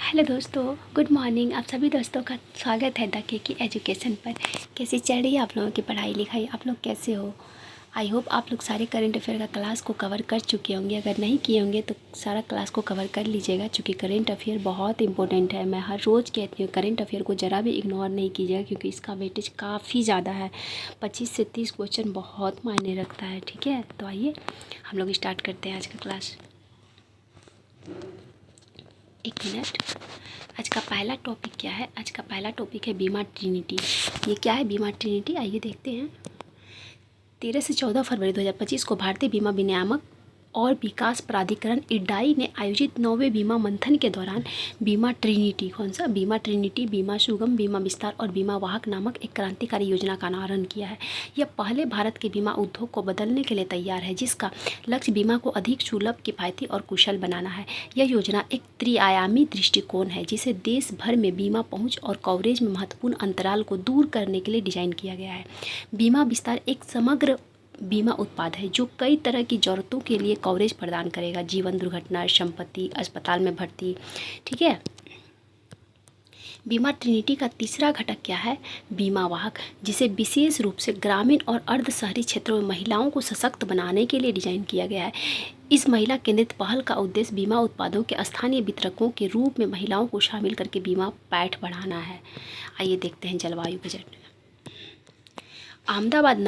Hello दोस्तों, good morning. आप सभी दोस्तों का स्वागत है द की एजुकेशन पर। कैसी चल रही है आप लोगों की पढ़ाई लिखाई? आप लोग कैसे हो? आई होप आप लोग सारे करंट अफेयर का क्लास को कवर कर चुके होंगे। अगर नहीं किए होंगे तो सारा क्लास को कवर कर लीजिएगा, क्योंकि करंट अफेयर बहुत इंपॉर्टेंट है। मैं हर रोज़ कहती हूँ करंट अफेयर को ज़रा भी इग्नोर नहीं कीजिएगा, क्योंकि इसका वेटेज काफ़ी ज़्यादा है। 25 से 30 क्वेश्चन बहुत मायने रखता है। ठीक है, तो आइए हम लोग स्टार्ट करते हैं आज का क्लास। एक मिनट। आज का पहला टॉपिक क्या है? आज का पहला टॉपिक है बीमा ट्रिनिटी। ये क्या है बीमा ट्रिनिटी? आइए देखते हैं। 13 से 14 फरवरी 2025 को भारतीय बीमा विनियामक और विकास प्राधिकरण इडाई ने आयोजित 9वें बीमा मंथन के दौरान बीमा ट्रिनिटी, कौन सा बीमा ट्रिनिटी, बीमा सुगम, बीमा विस्तार और बीमा वाहक नामक एक क्रांतिकारी योजना का अनावरण किया है। यह पहले भारत के बीमा उद्योग को बदलने के लिए तैयार है, जिसका लक्ष्य बीमा को अधिक सुलभ, किफ़ायती और कुशल बनाना है। यह योजना एक त्रिआयामी दृष्टिकोण है, जिसे देश भर में बीमा पहुँच और कवरेज में महत्वपूर्ण अंतराल को दूर करने के लिए डिजाइन किया गया है। बीमा विस्तार एक समग्र बीमा उत्पाद है जो कई तरह की ज़रूरतों के लिए कवरेज प्रदान करेगा। जीवन, दुर्घटना, संपत्ति, अस्पताल में भर्ती। ठीक है। बीमा ट्रिनिटी का तीसरा घटक क्या है? बीमा वाहक, जिसे विशेष रूप से ग्रामीण और अर्ध शहरी क्षेत्रों में महिलाओं को सशक्त बनाने के लिए डिजाइन किया गया है। इस महिला केंद्रित पहल का उद्देश्य बीमा उत्पादों के स्थानीय वितरकों के रूप में महिलाओं को शामिल करके बीमा पैठ बढ़ाना है। आइए देखते हैं जलवायु बजट। अहमदाबाद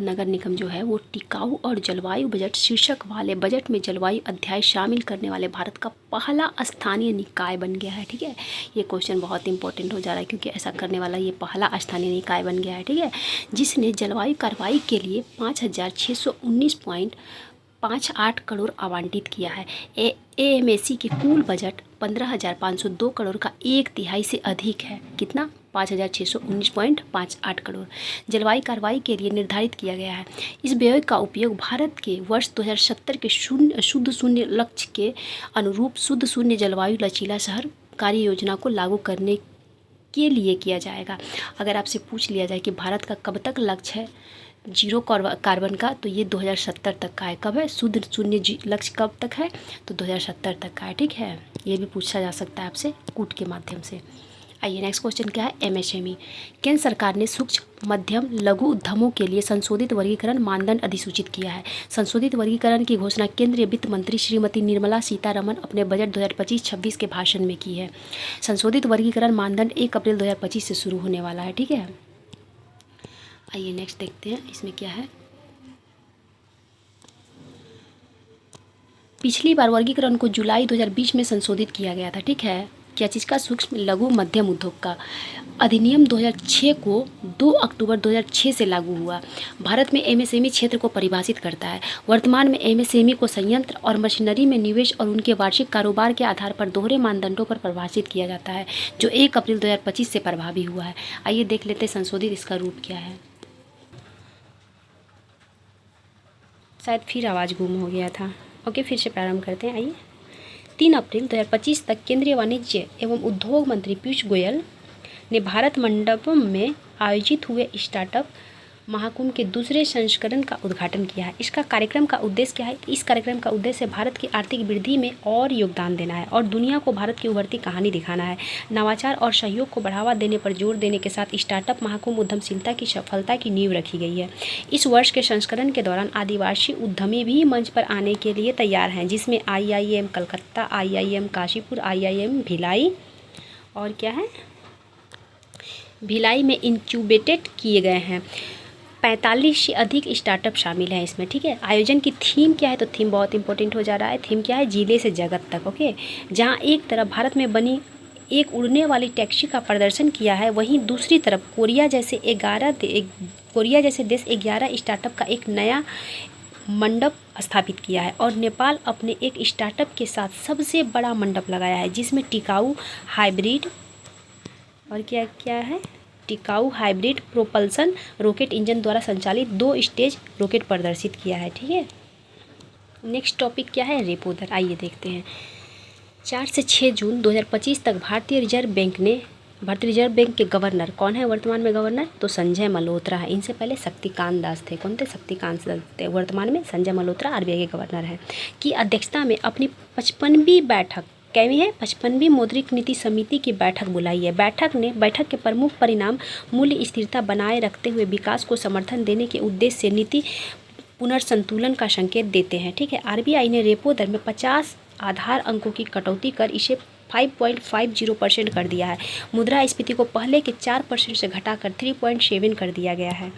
नगर निगम जो है वो टिकाऊ और जलवायु बजट शीर्षक वाले बजट में जलवायु अध्याय शामिल करने वाले भारत का पहला स्थानीय निकाय बन गया है। ठीक है, ये क्वेश्चन बहुत इंपॉर्टेंट हो जा रहा है, क्योंकि ऐसा करने वाला ये पहला स्थानीय निकाय बन गया है। ठीक है, जिसने जलवायु कार्रवाई के लिए 5,619.58 करोड़ आवंटित किया है। AMAC की कुल बजट 15,502 करोड़ का एक तिहाई से अधिक है। कितना? 5,619.58 करोड़ जलवायु कार्रवाई के लिए निर्धारित किया गया है। इस व्यय का उपयोग भारत के वर्ष 2070 के शुद्ध शून्य लक्ष्य के अनुरूप शुद्ध शून्य जलवायु लचीला शहर कार्य योजना को लागू करने के लिए किया जाएगा। अगर आपसे पूछ लिया जाए कि भारत का कब तक लक्ष्य है जीरो कार्बन का, तो ये 2070 तक का है। कब है? शुद्ध शून्य लक्ष्य कब तक है? तो 2070 तक का है। ठीक है, ये भी पूछा जा सकता है आपसे कूट के माध्यम से। आइए नेक्स्ट क्वेश्चन क्या है? MSME। केंद्र सरकार ने सूक्ष्म, मध्यम, लघु उद्यमों के लिए संशोधित वर्गीकरण मानदंड अधिसूचित किया है। संशोधित वर्गीकरण की घोषणा केंद्रीय वित्त मंत्री श्रीमती निर्मला सीतारमण अपने बजट 2025-26 के भाषण में की है। संशोधित वर्गीकरण मानदंड 1 अप्रैल 2025 से शुरू होने वाला है। ठीक है, आइए नेक्स्ट देखते हैं इसमें क्या है। पिछली बार वर्गीकरण को जुलाई 2020 में संशोधित किया गया था। ठीक है, क्या चीज़ का? सूक्ष्म, लघु, मध्यम उद्योग का। अधिनियम 2006 को 2 अक्टूबर 2006 से लागू हुआ। भारत में MSME क्षेत्र को परिभाषित करता है। वर्तमान में MSME को संयंत्र और मशीनरी में निवेश और उनके वार्षिक कारोबार के आधार पर दोहरे मानदंडों पर परिभाषित किया जाता है, जो 1 अप्रैल 2025 से प्रभावी हुआ है। आइए देख लेते हैं संशोधित इसका रूप क्या है। शायद फिर आवाज़ गुम हो गया था। ओके, फिर से प्रारंभ करते हैं। आइए। 3 अप्रैल 2025 तक केंद्रीय वाणिज्य एवं उद्योग मंत्री पीयूष गोयल ने भारत मंडपम में आयोजित हुए स्टार्टअप महाकुंभ के दूसरे संस्करण का उद्घाटन किया है। इसका कार्यक्रम का उद्देश्य क्या है? इस कार्यक्रम का उद्देश्य भारत की आर्थिक वृद्धि में और योगदान देना है और दुनिया को भारत की उभरती कहानी दिखाना है। नवाचार और सहयोग को बढ़ावा देने पर जोर देने के साथ स्टार्टअप महाकुंभ उद्यमशीलता की सफलता की नींव रखी गई है। इस वर्ष के संस्करण के दौरान आदिवासी उद्यमी भी मंच पर आने के लिए तैयार हैं, जिसमें IIM Calcutta, IIM Kashipur, IIM Bhilai और क्या है, भिलाई में इंक्यूबेटेड किए गए हैं। 45 से अधिक स्टार्टअप शामिल हैं इसमें। ठीक है, आयोजन की थीम क्या है? तो थीम बहुत इंपॉर्टेंट हो जा रहा है। थीम क्या है? जिले से जगत तक। ओके, जहां एक तरफ भारत में बनी एक उड़ने वाली टैक्सी का प्रदर्शन किया है, वहीं दूसरी तरफ कोरिया जैसे देश 11 स्टार्टअप का एक नया मंडप स्थापित किया है। और नेपाल अपने एक स्टार्टअप के साथ सबसे बड़ा मंडप लगाया है, जिसमें टिकाऊ हाइब्रिड और क्या क्या है, टिकाऊ हाइब्रिड प्रोपल्सन रॉकेट इंजन द्वारा संचालित 2 स्टेज रॉकेट प्रदर्शित किया है। ठीक है, नेक्स्ट टॉपिक क्या है? रेपो दर। आइए देखते हैं। 4 से 6 जून 2025 तक भारतीय रिजर्व बैंक के गवर्नर कौन है वर्तमान में गवर्नर? तो संजय मल्होत्रा है। इनसे पहले शक्तिकांत दास थे। कौन थे? शक्तिकांत दास थे। वर्तमान में संजय मल्होत्रा RBI के गवर्नर हैं। की अध्यक्षता में अपनी 55वीं बैठक कैवी है 55वीं मौद्रिक नीति समिति की बैठक बुलाई है। बैठक के प्रमुख परिणाम मूल्य स्थिरता बनाए रखते हुए विकास को समर्थन देने के उद्देश्य से नीति पुनर्संतुलन का संकेत देते हैं। ठीक है, आरबीआई ने रेपो दर में 50 आधार अंकों की कटौती कर इसे 5.50% कर दिया है। मुद्रास्फीति को पहले के 4% से घटाकर 3.7 कर दिया गया है।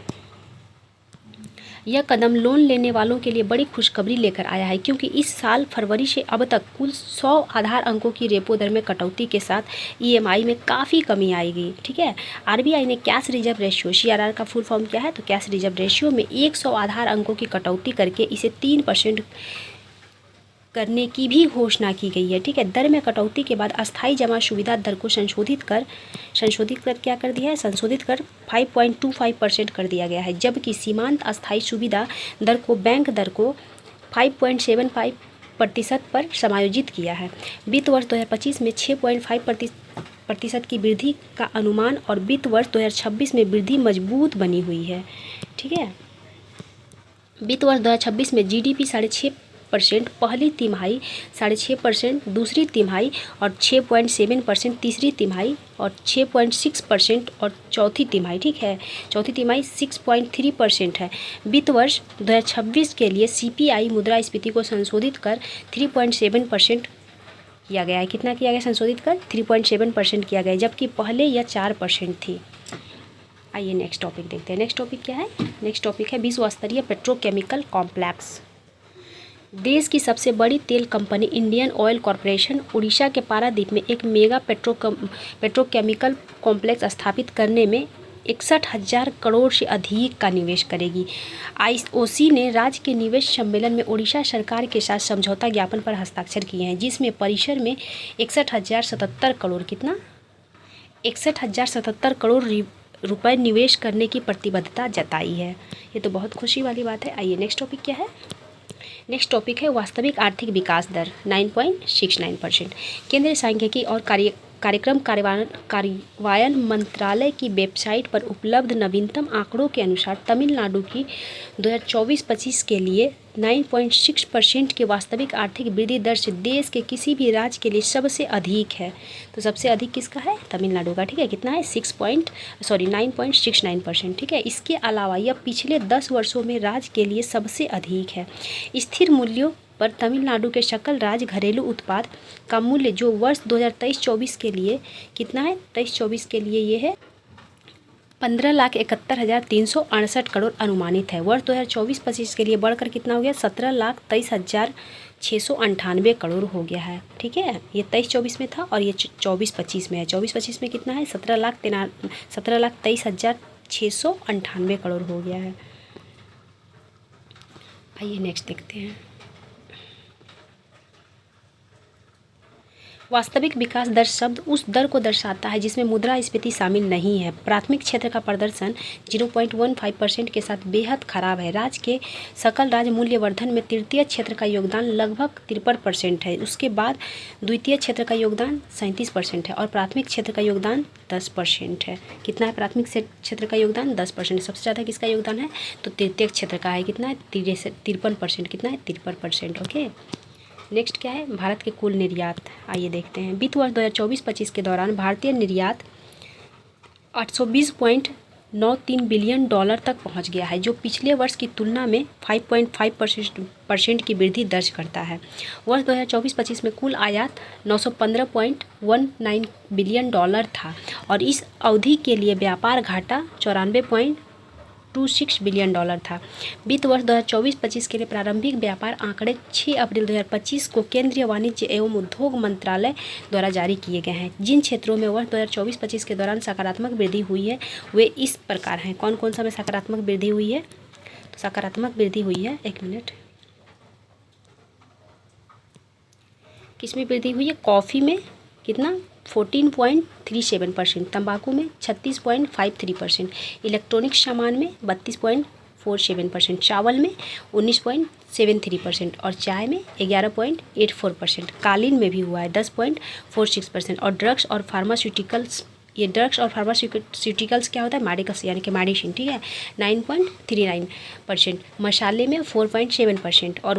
यह कदम लोन लेने वालों के लिए बड़ी खुशखबरी लेकर आया है, क्योंकि इस साल फरवरी से अब तक कुल 100 आधार अंकों की रेपो दर में कटौती के साथ ईएमआई में काफ़ी कमी आएगी। ठीक है, आरबीआई ने कैश रिजर्व रेशियो सीआरआर का फुल फॉर्म क्या है, तो कैश रिजर्व रेशियो में 100 आधार अंकों की कटौती करके इसे 3% करने की भी घोषणा की गई है। ठीक है, दर में कटौती के बाद अस्थायी जमा सुविधा दर को संशोधित कर क्या कर दिया है, संशोधित कर 5.25% कर दिया गया है, जबकि सीमांत अस्थायी सुविधा दर को बैंक दर को 5.75% पर समायोजित किया है। वित्त वर्ष 2025 में 6.5% की वृद्धि का अनुमान और वित्त वर्ष 2026 में वृद्धि मजबूत बनी हुई है। ठीक है, वित्त वर्ष 2026 में जीडीपी 6.5% पहली तिमाही, 6.5% दूसरी तिमाही और 6.7% तीसरी तिमाही और 6.6% और चौथी तिमाही। ठीक है, चौथी तिमाही 6.3% है। वित्त वर्ष 2026 के लिए सीपीआई मुद्रास्फीति को संशोधित कर 3.7% किया गया है। कितना किया गया, संशोधित कर 3.7% किया गया है, जबकि पहले यह 4% थी। आइए नेक्स्ट टॉपिक देखते हैं। नेक्स्ट टॉपिक क्या है, नेक्स्ट टॉपिक है विश्व स्तरीय पेट्रोकेमिकल कॉम्प्लेक्स। देश की सबसे बड़ी तेल company Indian oil corporation Orissa के पारादीप में एक मेगा पेट्रोकेमिकल कॉम्प्लेक्स स्थापित करने में 61,000 करोड़ से अधिक का निवेश करेगी। आईओसी ने राज्य के निवेश सम्मेलन में उड़ीसा सरकार के साथ समझौता ज्ञापन पर हस्ताक्षर किए हैं, जिसमें परिसर में 61,077 करोड़ 61,077 करोड़ रुपए निवेश करने की प्रतिबद्धता जताई है। ये तो बहुत खुशी वाली बात है। आइए नेक्स्ट टॉपिक क्या है, नेक्स्ट टॉपिक है वास्तविक आर्थिक विकास दर 9.69%। केंद्रीय सांख्यिकी और कार्यक्रम कार्यान्वयन मंत्रालय की वेबसाइट पर उपलब्ध नवीनतम आंकड़ों के अनुसार तमिलनाडु की 2024-25 के लिए 9.6% की वास्तविक आर्थिक वृद्धि दर से देश के किसी भी राज्य के लिए सबसे अधिक है। तो सबसे अधिक किसका है, तमिलनाडु का। ठीक है, कितना है 9.69%। ठीक है, इसके अलावा यह पिछले 10 वर्षों में राज्य के लिए सबसे अधिक है। स्थिर मूल्यों पर तमिलनाडु के सकल राज्य घरेलू उत्पाद का मूल्य जो वर्ष 2023-24 के लिए कितना है, 23-24 के लिए ये है 15,71,368 करोड़ अनुमानित है। वर्ष 2024-25 के लिए बढ़कर कितना हो गया, 17,23,698 करोड़ हो गया है। ठीक है, ये 23-24 में था और ये 24-25 में है। 24-25 में कितना है, 17,23,698 करोड़ हो गया है। आइए नेक्स्ट देखते हैं। वास्तविक विकास दर शब्द उस दर को दर्शाता है जिसमें मुद्रास्फीति शामिल नहीं है। प्राथमिक क्षेत्र का प्रदर्शन 0.15% के साथ बेहद खराब है। राज्य के सकल राज्य मूल्यवर्धन में तृतीय क्षेत्र का योगदान लगभग 53% है। उसके बाद द्वितीय क्षेत्र का योगदान 37% है और प्राथमिक क्षेत्र का योगदान 10% है। कितना है प्राथमिक क्षेत्र का योगदान, 10%। सबसे ज़्यादा किसका योगदान है, तो तृतीय क्षेत्र का है। कितना है, 53%। कितना है, 53%। ओके, नेक्स्ट क्या है, भारत के कुल निर्यात। आइए देखते हैं। वित्त वर्ष 2024-25 के दौरान भारतीय निर्यात 820.93 बिलियन डॉलर तक पहुंच गया है, जो पिछले वर्ष की तुलना में 5.5% की वृद्धि दर्ज करता है। वर्ष 2024-25 में कुल आयात 915.19 बिलियन डॉलर था और इस अवधि के लिए व्यापार घाटा 94.26 बिलियन डॉलर था। वित्त वर्ष 2024-25 के लिए प्रारंभिक व्यापार आंकड़े 6 अप्रैल 2025 को केंद्रीय वाणिज्य एवं उद्योग मंत्रालय द्वारा जारी किए गए हैं। जिन क्षेत्रों में वर्ष 2024-25 के दौरान सकारात्मक वृद्धि हुई है वे इस प्रकार हैं। कौन कौन सा में सकारात्मक वृद्धि हुई है, तो सकारात्मक वृद्धि हुई है, एक मिनट, किसमें वृद्धि हुई है, कॉफ़ी में कितना 14.37%, तंबाकू में 36.53%, इलेक्ट्रॉनिक्स सामान में 32.47%, चावल में 19.73% और चाय में 11.84%। कालीन में भी हुआ है 10.46% और ड्रग्स और फार्मास्यूटिकल्स, ये ड्रग्स और फार्मास्यूटिकल्स क्या होता है, मेडिकल्स यानी कि मेडिसिन। ठीक है, 9.39%, मसाले में 4.7% और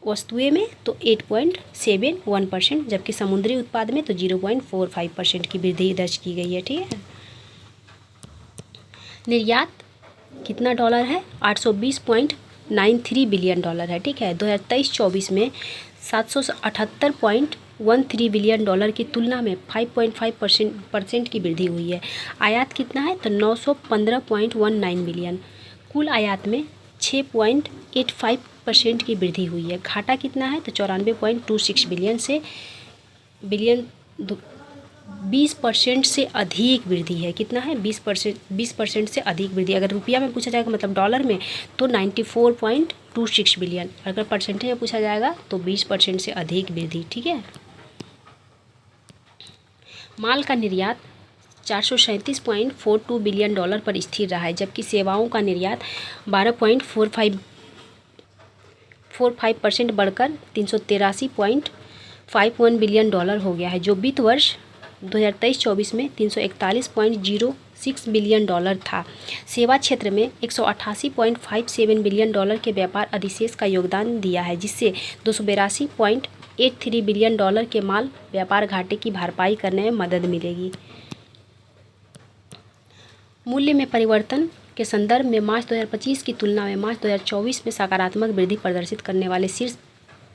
वस्तुएं में तो 8.71%, जबकि समुद्री उत्पाद में तो 0.45% की वृद्धि दर्ज की गई है। ठीक है, निर्यात कितना डॉलर है? 820.93 बिलियन डॉलर है। ठीक है, 2023-24 में 778.13 बिलियन डॉलर की तुलना में 5.5% की वृद्धि हुई है। आयात कितना है? तो 915.19 बिलियन। कुल आयात में 6.85% की वृद्धि हुई है। घाटा कितना है? तो 94.26 बिलियन से 20% से अधिक वृद्धि है। कितना है? 20% से अधिक वृद्धि। अगर रुपया में पूछा जाएगा, मतलब डॉलर में, तो 94.26 बिलियन। अगर परसेंटेज में पूछा जाएगा तो 20% से अधिक वृद्धि। ठीक है, माल का निर्यात 437.42 बिलियन डॉलर पर स्थिर रहा है, जबकि सेवाओं का निर्यात 12.45% बढ़कर 383.51 बिलियन डॉलर हो गया है, जो वित्त वर्ष 2023-24 में 341.06 बिलियन डॉलर था। सेवा क्षेत्र में 188.57 बिलियन डॉलर के व्यापार अधिशेष का योगदान दिया है, जिससे 282.83 बिलियन डॉलर के माल व्यापार घाटे की भरपाई करने में मदद मिलेगी। मूल्य में परिवर्तन के संदर्भ में मार्च 2025 की तुलना में मार्च 2024 में सकारात्मक वृद्धि प्रदर्शित करने वाले शीर्ष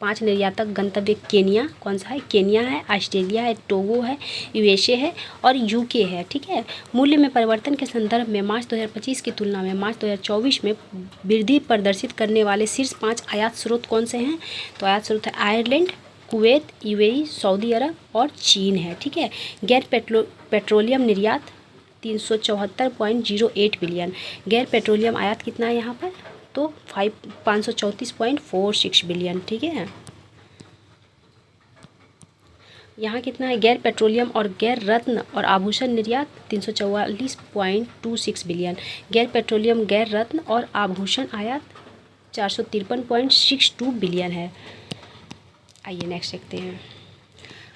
5 निर्यातक गंतव्य केनिया, कौन सा है? केनिया है, ऑस्ट्रेलिया है, टोगो है, यूएसए है और यूके है। ठीक है, मूल्य में परिवर्तन के संदर्भ में मार्च 2025 की तुलना में मार्च 2024 में वृद्धि प्रदर्शित करने वाले शीर्ष 5 आयात स्रोत कौन से हैं? तो आयात स्रोत है आयरलैंड, कुवैत, यूएई, सऊदी अरब और चीन है। ठीक है, गैर पेट्रोलियम निर्यात 374.08 बिलियन। गैर पेट्रोलियम आयात कितना है यहाँ पर? तो 534.46 बिलियन। ठीक है, यहाँ कितना है? गैर पेट्रोलियम और गैर रत्न और आभूषण निर्यात 344.26 बिलियन। गैर पेट्रोलियम, गैर रत्न और आभूषण आयात 453.62 बिलियन है। आइए नेक्स्ट देखते हैं,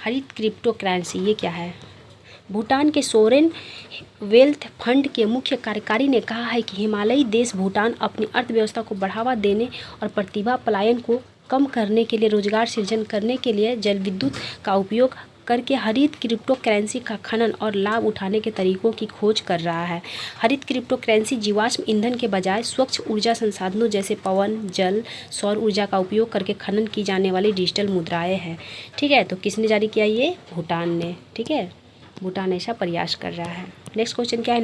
हरित क्रिप्टो करेंसी ये क्या है? भूटान के सोरेन वेल्थ फंड के मुख्य कार्यकारी ने कहा है कि हिमालयी देश भूटान अपनी अर्थव्यवस्था को बढ़ावा देने और प्रतिभा पलायन को कम करने के लिए रोजगार सृजन करने के लिए जल विद्युत का उपयोग करके हरित क्रिप्टो करेंसी का खनन और लाभ उठाने के तरीकों की खोज कर रहा है। हरित क्रिप्टो करेंसी जीवाश्म ईंधन के बजाय स्वच्छ ऊर्जा संसाधनों जैसे पवन, जल, सौर ऊर्जा का उपयोग करके खनन की जाने वाली डिजिटल मुद्राएं हैं। ठीक है, तो किसने जारी किया? ये भूटान ने। ठीक है, भूटान ऐसा प्रयास कर रहा है। नेक्स्ट क्वेश्चन क्या है?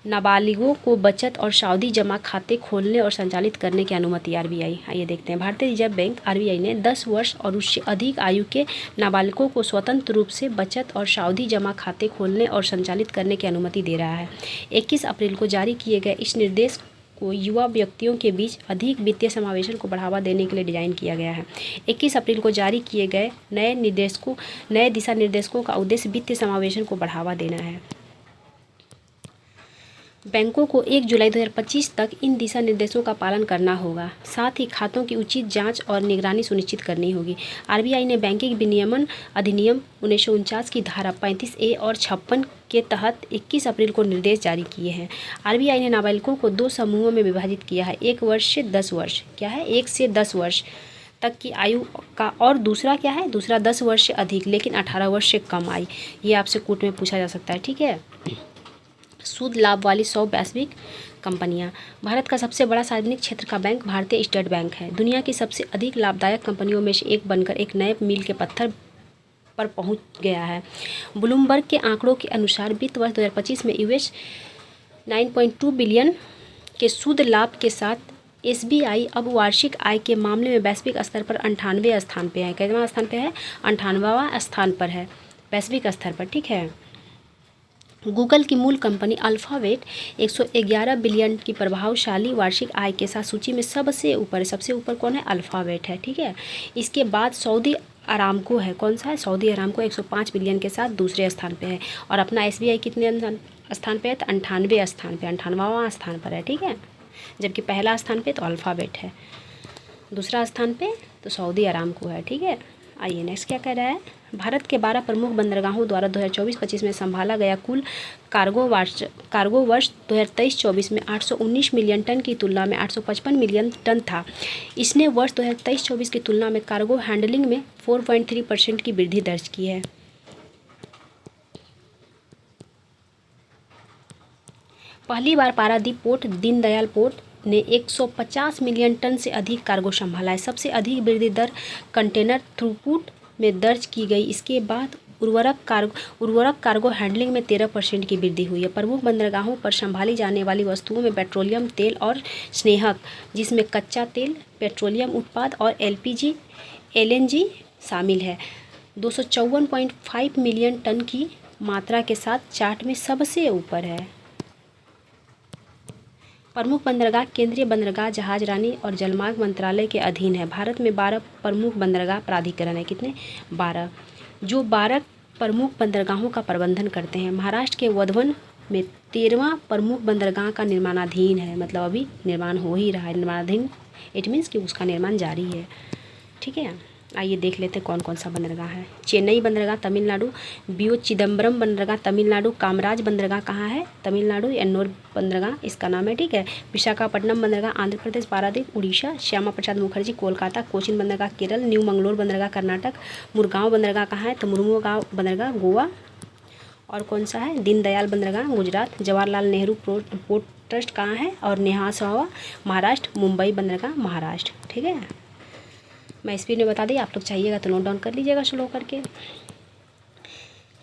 नाबालिगों को बचत और सावधि जमा खाते खोलने और संचालित करने की अनुमति आरबीआई। आइए देखते हैं, भारतीय रिजर्व बैंक आरबीआई ने 10 वर्ष और उससे अधिक आयु के नाबालिगों को स्वतंत्र रूप से बचत और सावधि जमा खाते खोलने और संचालित करने की अनुमति दे रहा है। 21 अप्रैल को जारी किए गए इस निर्देश को युवा व्यक्तियों के बीच अधिक वित्तीय समावेशन को बढ़ावा देने के लिए डिज़ाइन किया गया है। 21 अप्रैल को जारी किए गए नए दिशा निर्देशों का उद्देश्य वित्तीय समावेशन को बढ़ावा देना है। बैंकों को 1 जुलाई 2025 तक इन दिशा निर्देशों का पालन करना होगा। साथ ही खातों की उचित जांच और निगरानी सुनिश्चित करनी होगी। आरबीआई ने बैंकिंग विनियमन अधिनियम 1949 की धारा 35A और 56 के तहत 21 अप्रैल को निर्देश जारी किए हैं। आरबीआई ने नाबालिगों को 2 समूहों में विभाजित किया है, 1 वर्ष से 10 वर्ष, क्या है? 1 से 10 वर्ष तक की आयु का, और दूसरा क्या है? दूसरा 10 वर्ष से अधिक लेकिन 18 वर्ष से कम आयु। ये आपसे कोर्ट में पूछा जा सकता है। ठीक है, शुद्ध लाभ वाली 100 वैश्विक कंपनियां। भारत का सबसे बड़ा सार्वजनिक क्षेत्र का बैंक भारतीय स्टेट बैंक है। दुनिया की सबसे अधिक लाभदायक कंपनियों में से एक बनकर एक नए मील के पत्थर पर पहुंच गया है। ब्लूमबर्ग के आंकड़ों के अनुसार वित्त वर्ष 2025 में यूएस 9.2 बिलियन के शुद्ध लाभ के साथ एसबीआई अब वार्षिक आय के मामले में वैश्विक स्तर पर 98वें स्थान पे है। कितवां स्थान पे है? 98वां स्थान पर है वैश्विक स्तर पर। ठीक है, गूगल की मूल कंपनी अल्फ़ाबेट 111 बिलियन की प्रभावशाली वार्षिक आय के साथ सूची में सबसे ऊपर है। सबसे ऊपर कौन है? अल्फ़ाबेट है। ठीक है, इसके बाद सऊदी अरामको है। कौन सा है? सऊदी अरामको 105 बिलियन के साथ दूसरे स्थान पे है। और अपना एसबीआई कितने स्थान पे है? तो 98वें स्थान पे, 98वां स्थान पर है। ठीक है, जबकि पहला स्थान पे तो अल्फ़ाबेट है, दूसरा स्थान पे तो सऊदी अरामको है। ठीक है, आइए नेक्स्ट क्या कह रहा है। भारत के 12 प्रमुख बंदरगाहों द्वारा 2024-25 में संभाला गया कुल कार्गो वर्ष 2023-24 में 819 मिलियन टन की तुलना में 855 मिलियन टन था। इसने वर्ष 2023-24 की तुलना में कार्गो हैंडलिंग में 4.3% की वृद्धि दर्ज की है। पहली बार पारादीप पोर्ट दीनदयाल पोर्ट ने 150 मिलियन टन से अधिक कार्गो संभाला है। सबसे अधिक वृद्धि दर कंटेनर थ्रूपुट में दर्ज की गई। इसके बाद उर्वरक कार्गो हैंडलिंग में 13% की वृद्धि हुई है। प्रमुख बंदरगाहों पर संभाली जाने वाली वस्तुओं में पेट्रोलियम तेल और स्नेहक, जिसमें कच्चा तेल, पेट्रोलियम उत्पाद और LNG शामिल है, 254.5 मिलियन टन की मात्रा के साथ चार्ट में सबसे ऊपर है। प्रमुख बंदरगाह केंद्रीय बंदरगाह, जहाजरानी और जलमार्ग मंत्रालय के अधीन है। भारत में 12 प्रमुख बंदरगाह प्राधिकरण है। कितने? 12, जो 12 प्रमुख बंदरगाहों का प्रबंधन करते हैं। महाराष्ट्र के वर्धमान में 13वां प्रमुख बंदरगाह का निर्माणाधीन है, मतलब अभी निर्माण हो ही रहा है। निर्माणाधीन इट मीन्स कि उसका निर्माण जारी है। ठीक है, आइए देख लेते हैं कौन कौन सा बंदरगाह है। चेन्नई बंदरगाह तमिलनाडु, बीओ चिदम्बरम बंदरगाह तमिलनाडु, कामराज बंदरगाह कहाँ है? तमिलनाडु, एन्नोर बंदरगाह इसका नाम है। ठीक है, विशाखापट्टनम बंदरगाह आंध्र प्रदेश, पारादीप उड़ीसा, श्यामा प्रसाद मुखर्जी कोलकाता, कोचीन बंदरगाह केरल, न्यू मंगलोर बंदरगाह कर्नाटक, मुरगांव बंदरगाह कहाँ है? तो मुरमुगांव बंदरगाह गोवा, और कौन सा है? दीनदयाल बंदरगाह गुजरात, जवाहरलाल नेहरू पोर्ट ट्रस्ट कहाँ है? और नेहासावा महाराष्ट्र, मुंबई बंदरगाह महाराष्ट्र। ठीक है, मैं स्पीड में बता दी, आप लोग चाहिएगा तो नोट डाउन कर लीजिएगा स्लो करके।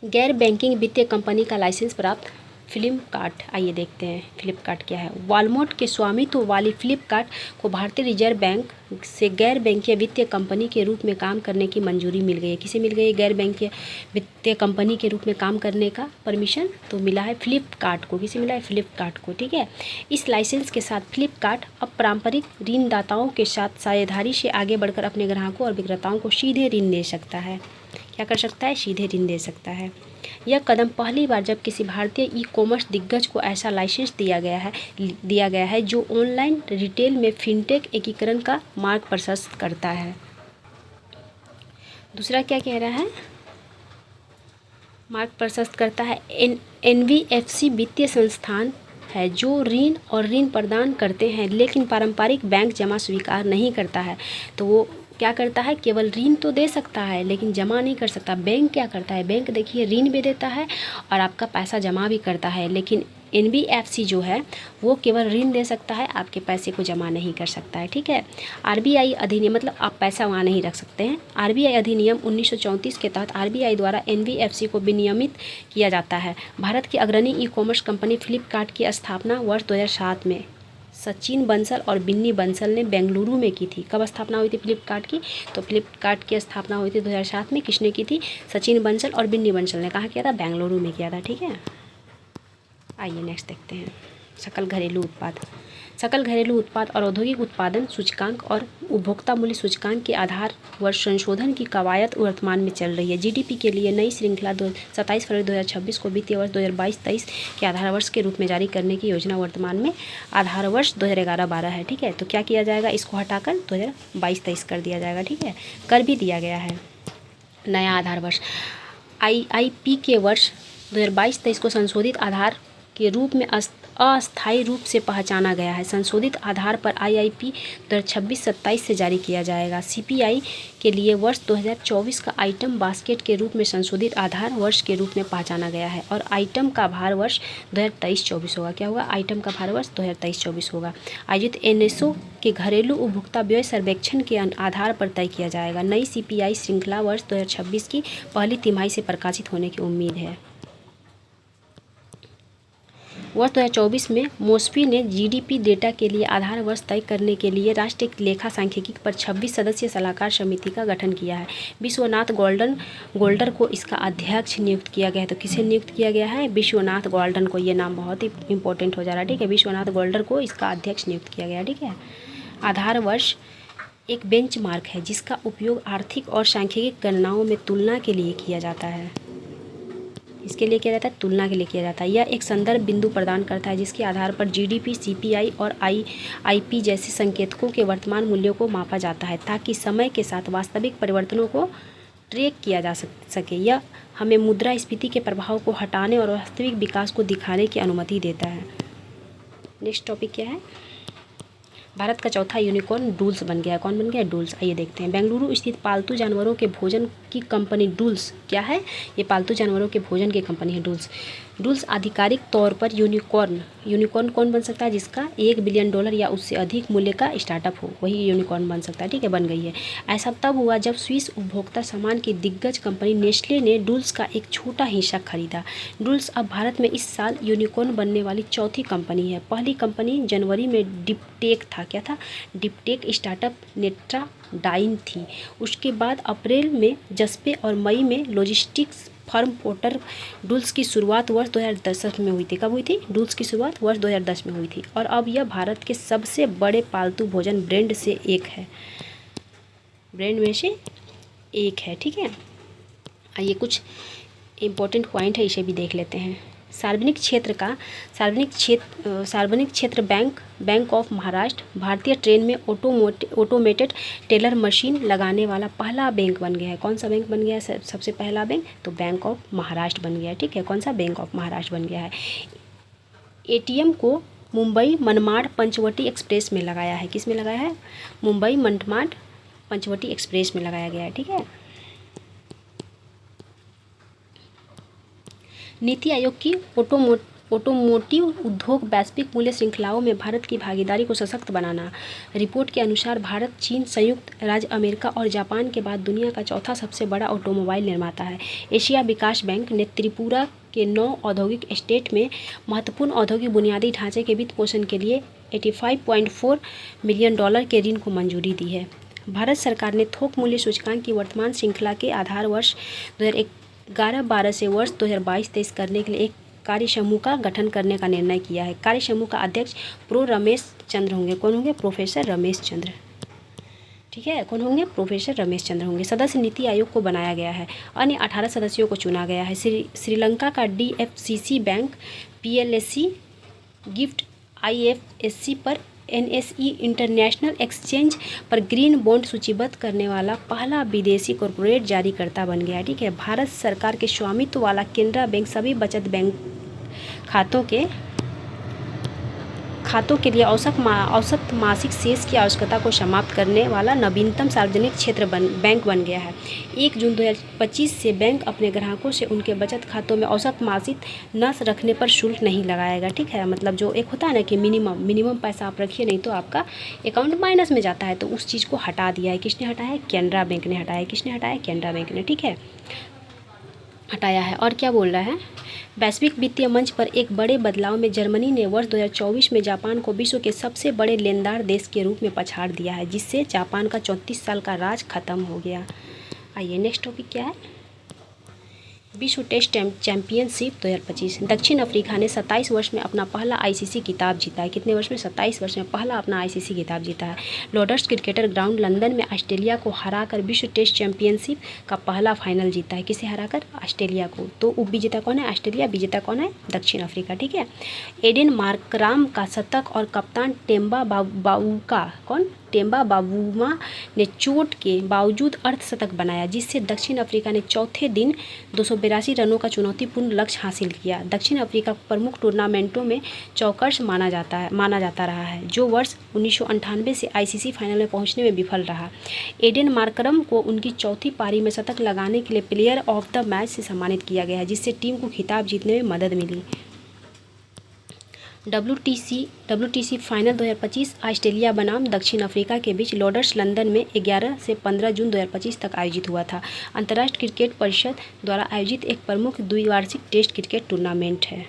गैर बैंकिंग वित्तीय कंपनी का लाइसेंस प्राप्त फ्लिपकार्ट। आइए देखते हैं फ्लिपकार्ट क्या है। वॉलमार्ट के स्वामित्व वाली फ्लिपकार्ट को भारतीय रिजर्व बैंक से गैर बैंकिंग वित्तीय कंपनी के रूप में काम करने की मंजूरी मिल गई है। किसे मिल गई है? गैर बैंकिंग वित्तीय कंपनी के रूप में काम करने का परमिशन तो मिला है फ्लिपकार्ट को। किसे मिला है? फ्लिपकार्ट को। ठीक है, इस लाइसेंस के साथ फ्लिपकार्ट अब पारंपरिक ऋणदाताओं के साथ साझेदारी से आगे बढ़कर अपने ग्राहकों और विक्रेताओं को सीधे ऋण दे सकता है। क्या कर सकता है? सीधे ऋण दे सकता है। यह कदम पहली बार जब किसी भारतीय ई-कॉमर्स दिग्गज को ऐसा लाइसेंस दिया गया है जो ऑनलाइन रिटेल में फिनटेक एकीकरण का मार्ग प्रशस्त करता है। दूसरा क्या कह रहा है? मार्ग प्रशस्त करता है। NBFC वित्तीय संस्थान है जो ऋण और ऋण प्रदान करते हैं, लेकिन पारंपरिक बैंक जमा स्वीकार नहीं करता है। तो वो क्या करता है? केवल ऋण तो दे सकता है लेकिन जमा नहीं कर सकता। बैंक क्या करता है? बैंक देखिए ऋण भी देता है और आपका पैसा जमा भी करता है, लेकिन NBFC जो है वो केवल ऋण दे सकता है, आपके पैसे को जमा नहीं कर सकता है। ठीक है, RBI अधिनियम, मतलब आप पैसा वहाँ नहीं रख सकते हैं। RBI अधिनियम 1934 के तहत RBI द्वारा NBFC को विनियमित किया जाता है। भारत की अग्रणी ई-कॉमर्स कंपनी फ्लिपकार्ट की स्थापना वर्ष 2007 में सचिन बंसल और बिन्नी बंसल ने बेंगलुरु में की थी। कब स्थापना हुई थी फ्लिपकार्ट की? तो फ्लिपकार्ट की स्थापना हुई थी 2007 में। किसने की थी? सचिन बंसल और बिन्नी बंसल ने। कहाँ किया था? बेंगलुरु में किया था। ठीक है, आइए नेक्स्ट देखते हैं। सकल घरेलू उत्पाद और औद्योगिक उत्पादन सूचकांक और उपभोक्ता मूल्य सूचकांक के आधार वर्ष संशोधन की कवायद वर्तमान में चल रही है। GDP के लिए नई श्रृंखला 27 फरवरी 2026 को वित्तीय वर्ष 2022-23 के आधार वर्ष के रूप में जारी करने की योजना वर्तमान में आधार वर्ष 2011-12 है। ठीक है, तो क्या किया जाएगा? इसको हटाकर 2022-23 कर दिया जाएगा। ठीक है, कर भी दिया गया है। नया आधार वर्ष IIP के वर्ष 2022-23 को संशोधित आधार के रूप में अस्थायी रूप से पहचाना गया है। संशोधित आधार पर IIP 2026-27 से जारी किया जाएगा। CPI के लिए वर्ष 2024 का आइटम बास्केट के रूप में संशोधित आधार वर्ष के रूप में पहचाना गया है और आइटम का भार वर्ष 2023-24 होगा। क्या होगा? आइटम का भार वर्ष 2023-24 होगा। आयोजित NSO के घरेलू उपभोक्ता व्यय सर्वेक्षण के आधार पर तय किया जाएगा। नई CPI श्रृंखला वर्ष 2026 की पहली तिमाही से प्रकाशित होने की उम्मीद है। वर्ष 2024 में मोस्पी ने GDP डेटा के लिए आधार वर्ष तय करने के लिए राष्ट्रीय लेखा सांख्यिकी पर 26 सदस्यीय सलाहकार समिति का गठन किया है। विश्वनाथ गोल्डर को इसका अध्यक्ष नियुक्त किया गया है। तो किसे नियुक्त किया गया है? विश्वनाथ गोल्डन को। ये नाम बहुत ही इंपॉर्टेंट हो जा रहा है। ठीक है, विश्वनाथ गोल्डर को इसका अध्यक्ष नियुक्त किया गया। ठीक है, आधार वर्ष एक बेंचमार्क है जिसका उपयोग आर्थिक और सांख्यिकी गणनाओं में तुलना के लिए किया जाता है। इसके लिए किया जाता है? तुलना के लिए किया जाता है। यह एक संदर्भ बिंदु प्रदान करता है जिसके आधार पर GDP, CPI और IIP जैसे संकेतकों के वर्तमान मूल्यों को मापा जाता है ताकि समय के साथ वास्तविक परिवर्तनों को ट्रैक किया जा सके। यह हमें मुद्रास्फीति के प्रभाव को हटाने और वास्तविक विकास को दिखाने की अनुमति देता है। नेक्स्ट टॉपिक क्या है? भारत का चौथा यूनिकॉर्न डूल्स बन गया है। कौन बन गया? डूल्स। आइए देखते हैं। बेंगलुरु स्थित पालतू जानवरों के भोजन की कंपनी डूल्स क्या है? ये पालतू जानवरों के भोजन की कंपनी है डूल्स। डूल्स आधिकारिक तौर पर यूनिकॉर्न कौन बन सकता है? जिसका $1 बिलियन या उससे अधिक मूल्य का स्टार्टअप हो, वही यूनिकॉर्न बन सकता है। ठीक है, बन गई है। ऐसा तब हुआ जब स्विस उपभोक्ता सामान की दिग्गज कंपनी नेस्ले ने डूल्स का एक छोटा हिस्सा खरीदा। डूल्स अब भारत में इस साल यूनिकॉर्न बनने वाली चौथी कंपनी है। पहली कंपनी जनवरी में डिप्टेक था। क्या था? डिप्टेक स्टार्टअप नेट्राडाइन थी। उसके बाद अप्रैल में जस्पे और मई में लॉजिस्टिक्स फर्म पोर्टर डूल्स की शुरुआत वर्ष 2010 में हुई थी। कब हुई थी? डूल्स की शुरुआत वर्ष 2010 में हुई थी और अब यह भारत के सबसे बड़े पालतू भोजन ब्रांड में से एक है। ठीक है, आइए कुछ इम्पोर्टेंट पॉइंट है, इसे भी देख लेते हैं। सार्वजनिक क्षेत्र बैंक ऑफ महाराष्ट्र भारतीय ट्रेन में ऑटोमेटेड टेलर मशीन लगाने वाला पहला बैंक बन गया है। कौन सा बैंक बन गया है सबसे पहला बैंक? तो बैंक ऑफ महाराष्ट्र बन गया है। ठीक है, कौन सा? बैंक ऑफ महाराष्ट्र बन गया है। ATM को मुंबई मनमाड़ पंचवटी एक्सप्रेस में लगाया है। किस में लगाया है? मुंबई मनमाड़ पंचवटी एक्सप्रेस में लगाया गया है। ठीक है, नीति आयोग की ऑटोमोटिव उद्योग वैश्विक मूल्य श्रृंखलाओं में भारत की भागीदारी को सशक्त बनाना। रिपोर्ट के अनुसार भारत चीन, संयुक्त राज्य अमेरिका और जापान के बाद दुनिया का चौथा सबसे बड़ा ऑटोमोबाइल निर्माता है। एशिया विकास बैंक ने त्रिपुरा के 9 औद्योगिक एस्टेट में महत्वपूर्ण औद्योगिक बुनियादी ढांचे के वित्त पोषण के लिए $85.4 मिलियन के ऋण को मंजूरी दी है। भारत सरकार ने थोक मूल्य सूचकांक की वर्तमान श्रृंखला के आधार वर्ष 2011-12 से वर्ष 2022-23 करने के लिए एक कार्य समूह का गठन करने का निर्णय किया है। कार्य समूह का अध्यक्ष रमेश चंद्र होंगे। कौन होंगे? प्रोफेसर रमेश चंद्र। ठीक है, कौन होंगे? प्रोफेसर रमेश चंद्र होंगे। सदस्य नीति आयोग को बनाया गया है। अन्य 18 सदस्यों को चुना गया है। श्रीलंका का DFCC bank PLSC gift IFSC पर NSE इंटरनेशनल एक्सचेंज पर ग्रीन बॉन्ड सूचीबद्ध करने वाला पहला विदेशी कॉरपोरेट जारीकर्ता बन गया। ठीक है, भारत सरकार के स्वामित्व वाला केनरा बैंक सभी बचत बैंक खातों के लिए औसत मासिक शेष की आवश्यकता को समाप्त करने वाला नवीनतम सार्वजनिक क्षेत्र बैंक बन गया है। 1 जून 2025 से बैंक अपने ग्राहकों से उनके बचत खातों में औसत मासिक नकद रखने पर शुल्क नहीं लगाएगा। ठीक है, मतलब जो एक होता है ना कि मिनिमम पैसा आप रखिए नहीं तो आपका अकाउंट माइनस में जाता है, तो उस चीज़ को हटा दिया है। किसने हटाया है? केनरा बैंक ने हटाया है। किसने हटाया? केनरा बैंक ने। ठीक है, हटाया है। और क्या बोल रहा है? वैश्विक वित्तीय मंच पर एक बड़े बदलाव में जर्मनी ने वर्ष 2024 में जापान को विश्व के सबसे बड़े लेनदार देश के रूप में पछाड़ दिया है, जिससे जापान का 34 साल का राज खत्म हो गया। आइए नेक्स्ट टॉपिक क्या है? विश्व टेस्ट चैंपियनशिप 2025। दक्षिण अफ्रीका ने 27 वर्ष में अपना पहला ICC खिताब जीता है। कितने वर्ष में? 27 वर्ष में पहला अपना ICC खिताब जीता है। लॉर्ड्स क्रिकेटर ग्राउंड लंदन में ऑस्ट्रेलिया को हराकर विश्व टेस्ट चैंपियनशिप का पहला फाइनल जीता है। किसे हराकर? ऑस्ट्रेलिया को। तो उप विजेता कौन है? ऑस्ट्रेलिया। विजेता कौन है? दक्षिण अफ्रीका। ठीक है, एडेन मार्कराम का शतक और कप्तान टेम्बा बावूमा ने चोट के बावजूद अर्धशतक बनाया, जिससे दक्षिण अफ्रीका ने चौथे दिन 282 रनों का चुनौतीपूर्ण लक्ष्य हासिल किया। दक्षिण अफ्रीका प्रमुख टूर्नामेंटों में चौकस माना जाता रहा है, जो वर्ष 1998 से ICC फाइनल में पहुंचने में विफल रहा। एडेन मार्करम को उनकी चौथी पारी में शतक लगाने के लिए प्लेयर ऑफ द मैच से सम्मानित किया गया है, जिससे टीम को खिताब जीतने में मदद मिली। WTC फाइनल 2025 ऑस्ट्रेलिया बनाम दक्षिण अफ्रीका के बीच लॉर्ड्स लंदन में 11 से 15 जून 2025 तक आयोजित हुआ था। अंतर्राष्ट्रीय क्रिकेट परिषद द्वारा आयोजित एक प्रमुख द्विवार्षिक टेस्ट क्रिकेट टूर्नामेंट है।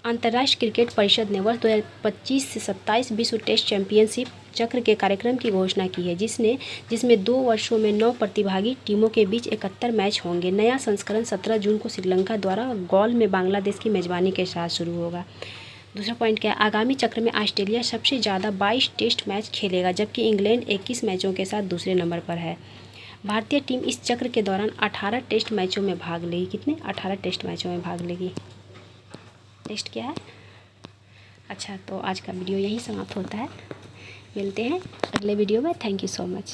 अंतर्राष्ट्रीय क्रिकेट परिषद ने वर्ष 2025 से 27 विश्व टेस्ट चैंपियनशिप चक्र के कार्यक्रम की घोषणा की है, जिसमें 2 वर्षों में 9 प्रतिभागी टीमों के बीच 71 मैच होंगे। नया संस्करण 17 जून को श्रीलंका द्वारा गौल में बांग्लादेश की मेजबानी के साथ शुरू होगा। दूसरा पॉइंट क्या है? आगामी चक्र में ऑस्ट्रेलिया सबसे ज़्यादा 22 टेस्ट मैच खेलेगा, जबकि इंग्लैंड 21 मैचों के साथ दूसरे नंबर पर है। भारतीय टीम इस चक्र के दौरान 18 टेस्ट मैचों में भाग लेगी। कितने? 18 टेस्ट मैचों में भाग लेगी। नेक्स्ट क्या है? अच्छा, तो आज का वीडियो यहीं समाप्त होता है। मिलते हैं अगले वीडियो में। Thank you so much.